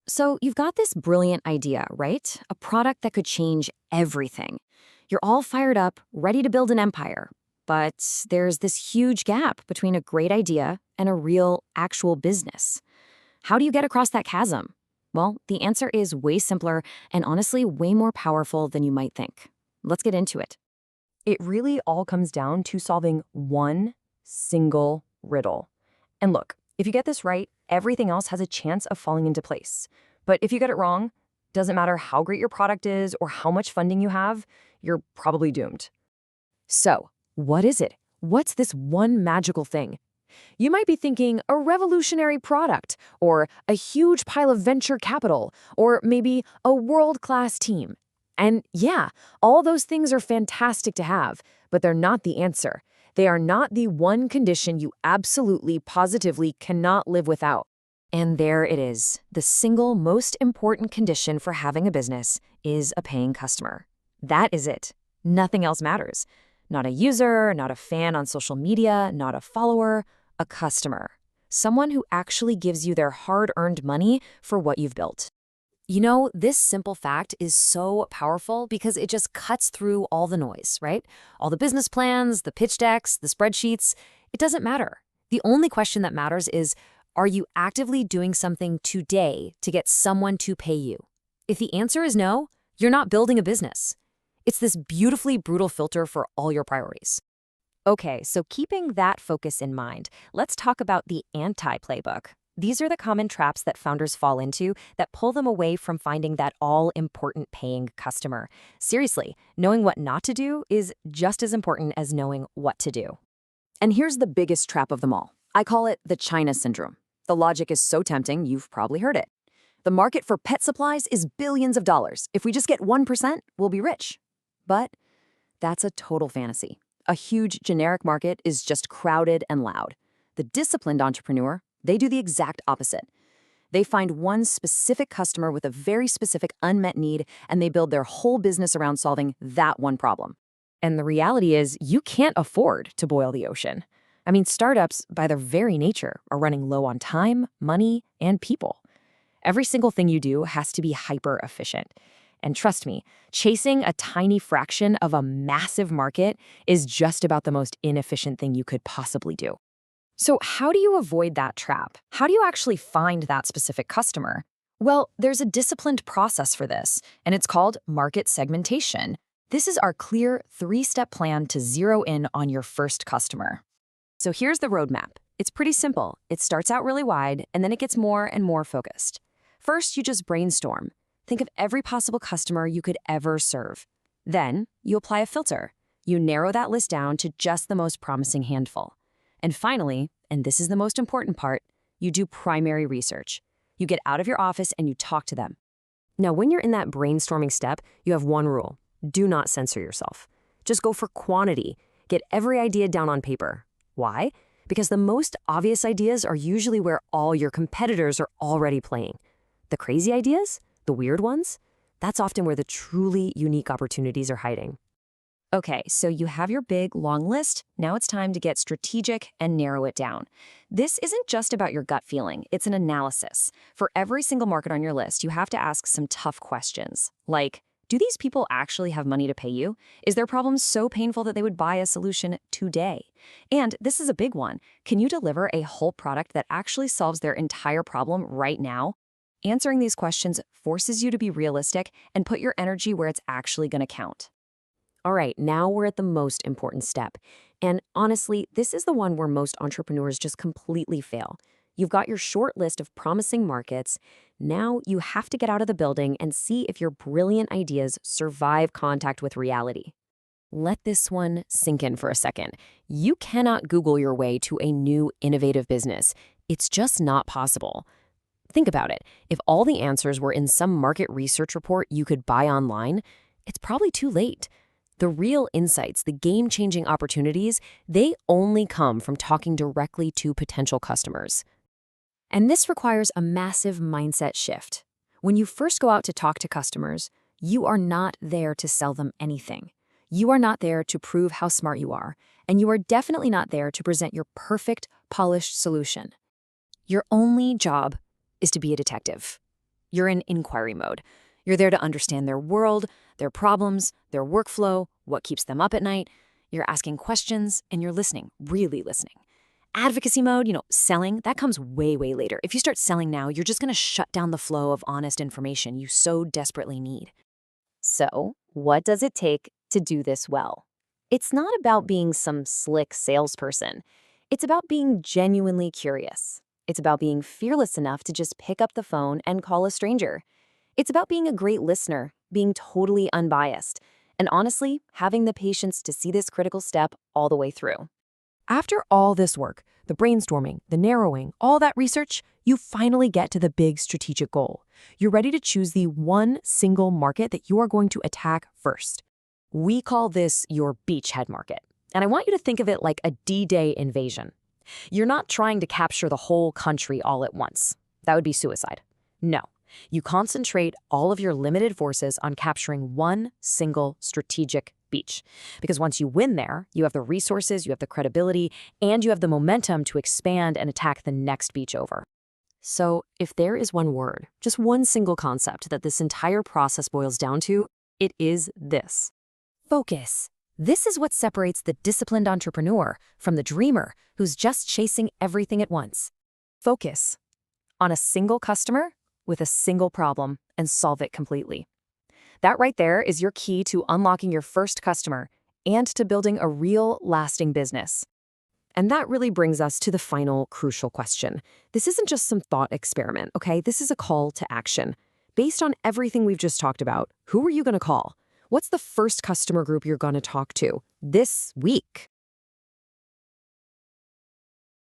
So you've got this brilliant idea, right? A product that could change everything. You're all fired up, ready to build an empire. But there's this huge gap between a great idea and a real, actual business. How do you get across that chasm? Well, the answer is way simpler and honestly way more powerful than you might think. Let's get into it. It really all comes down to solving one single riddle. And look, if you get this right, everything else has a chance of falling into place. But if you get it wrong, doesn't matter how great your product is or how much funding you have, you're probably doomed. So, what is it? What's this one magical thing? You might be thinking a revolutionary product, or a huge pile of venture capital, or maybe a world-class team. And yeah, all those things are fantastic to have, but they're not the answer. They are not the one condition you absolutely, positively cannot live without. And there it is. The single most important condition for having a business is a paying customer. That is it. Nothing else matters. Not a user, not a fan on social media, not a follower, a customer. Someone who actually gives you their hard-earned money for what you've built. You know, this simple fact is so powerful because it just cuts through all the noise, right? All the business plans, the pitch decks, the spreadsheets. It doesn't matter. The only question that matters is, are you actively doing something today to get someone to pay you? If the answer is no, you're not building a business. It's this beautifully brutal filter for all your priorities. Okay, so keeping that focus in mind, let's talk about the anti-playbook. These are the common traps that founders fall into that pull them away from finding that all-important paying customer. Seriously, knowing what not to do is just as important as knowing what to do. And here's the biggest trap of them all. I call it the China syndrome. The logic is so tempting, you've probably heard it. The market for pet supplies is billions of dollars. If we just get 1%, we'll be rich. But that's a total fantasy. A huge generic market is just crowded and loud. The disciplined entrepreneur, they do the exact opposite. They find one specific customer with a very specific unmet need, and they build their whole business around solving that one problem. And the reality is, you can't afford to boil the ocean. I mean, startups, by their very nature, are running low on time, money, and people. Every single thing you do has to be hyper-efficient. And trust me, chasing a tiny fraction of a massive market is just about the most inefficient thing you could possibly do. So how do you avoid that trap? How do you actually find that specific customer? Well, there's a disciplined process for this, and it's called market segmentation. This is our clear 3-step plan to zero in on your first customer. So here's the roadmap. It's pretty simple. It starts out really wide, and then it gets more and more focused. First, you just brainstorm. Think of every possible customer you could ever serve. Then, you apply a filter. You narrow that list down to just the most promising handful. And finally, and this is the most important part, you do primary research. You get out of your office and you talk to them. Now, when you're in that brainstorming step, you have one rule. Do not censor yourself. Just go for quantity. Get every idea down on paper. Why? Because the most obvious ideas are usually where all your competitors are already playing. The crazy ideas? The weird ones? That's often where the truly unique opportunities are hiding. Okay, so you have your big, long list. Now it's time to get strategic and narrow it down. This isn't just about your gut feeling. It's an analysis. For every single market on your list, you have to ask some tough questions. Like, do these people actually have money to pay you? Is their problem so painful that they would buy a solution today? And this is a big one. Can you deliver a whole product that actually solves their entire problem right now? Answering these questions forces you to be realistic and put your energy where it's actually going to count. All right, now we're at the most important step. And honestly, this is the one where most entrepreneurs just completely fail. You've got your short list of promising markets. Now you have to get out of the building and see if your brilliant ideas survive contact with reality. Let this one sink in for a second. You cannot Google your way to a new innovative business. It's just not possible. Think about it. If all the answers were in some market research report you could buy online, it's probably too late. The real insights, the game-changing opportunities, they only come from talking directly to potential customers. And this requires a massive mindset shift. When you first go out to talk to customers, you are not there to sell them anything. You are not there to prove how smart you are, and you are definitely not there to present your perfect, polished solution. Your only job is to be a detective. You're in inquiry mode. You're there to understand their world, their problems, their workflow, what keeps them up at night. You're asking questions, and you're listening, really listening. Advocacy mode, selling, that comes way, way later. If you start selling now, you're just going to shut down the flow of honest information you so desperately need. So, what does it take to do this well? It's not about being some slick salesperson. It's about being genuinely curious. It's about being fearless enough to just pick up the phone and call a stranger. It's about being a great listener, being totally unbiased, and honestly, having the patience to see this critical step all the way through. After all this work, the brainstorming, the narrowing, all that research, you finally get to the big strategic goal. You're ready to choose the one single market that you are going to attack first. We call this your beachhead market, and I want you to think of it like a D-Day invasion. You're not trying to capture the whole country all at once. That would be suicide. No. You concentrate all of your limited forces on capturing one single strategic beach. Because once you win there, you have the resources, you have the credibility, and you have the momentum to expand and attack the next beach over. So if there is one word, just one single concept that this entire process boils down to, it is this: focus. This is what separates the disciplined entrepreneur from the dreamer who's just chasing everything at once. Focus on a single customer with a single problem and solve it completely. That right there is your key to unlocking your first customer and to building a real, lasting business. And that really brings us to the final crucial question. This isn't just some thought experiment, okay? This is a call to action. Based on everything we've just talked about, who are you going to call? What's the first customer group you're going to talk to this week?